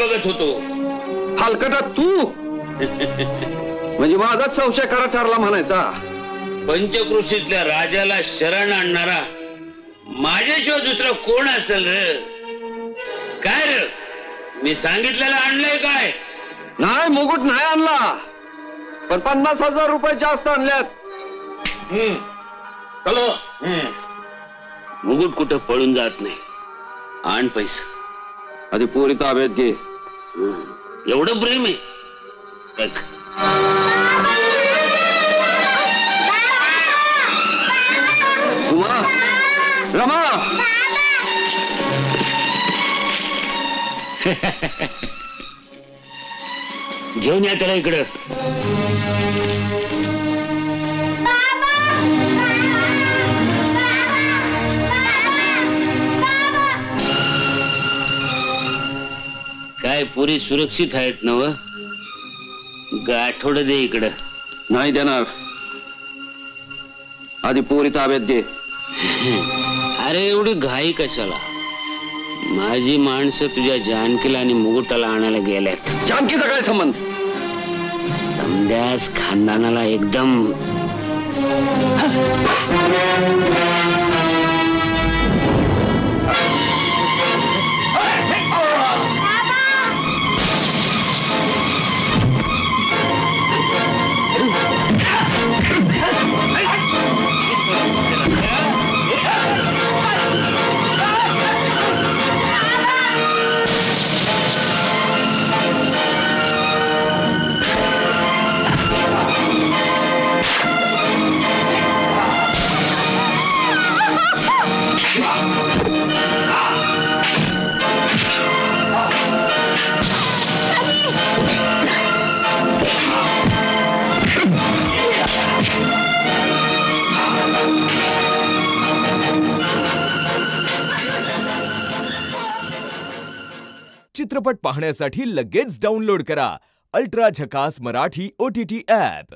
बघत होतो. हलकटा तू म्हणजे माझाच संशय खरा ठरला म्हणायचा. पंचकृषीतल्या राजाला शरण आणणारा माझ्याशिवाय दुसरा कोण असेल रे? काय रे, मी सांगितलेलं आणलंय काय? नाही, मुकुट नाही आणला, पण 50,000 रुपये जास्त आणल्यात. चलो. मुकुट कुठं पळून जात नाही. आण पैसा. आधी पोरी ताब्यात घे. एवढं प्रेम आहे बघ. उमा, रमा, घेऊन या त्याला इकडं. काय पुरी सुरक्षित आहेत ना? व गाठोड दे इकडं. नाही देणार. आधी पोरी ताब्यात घे. अरे एवढी घाई कशाला? माझी माणसं तुझ्या जानकीला आणि मुकुटाला आणायला गेल्यात. जानकीचा काय संबंध? समध्यास खानदानाला एकदम चित्रपट पाहण्यासाठी लगेच डाउनलोड करा अल्ट्रा झकास मराठी OTT ॲप.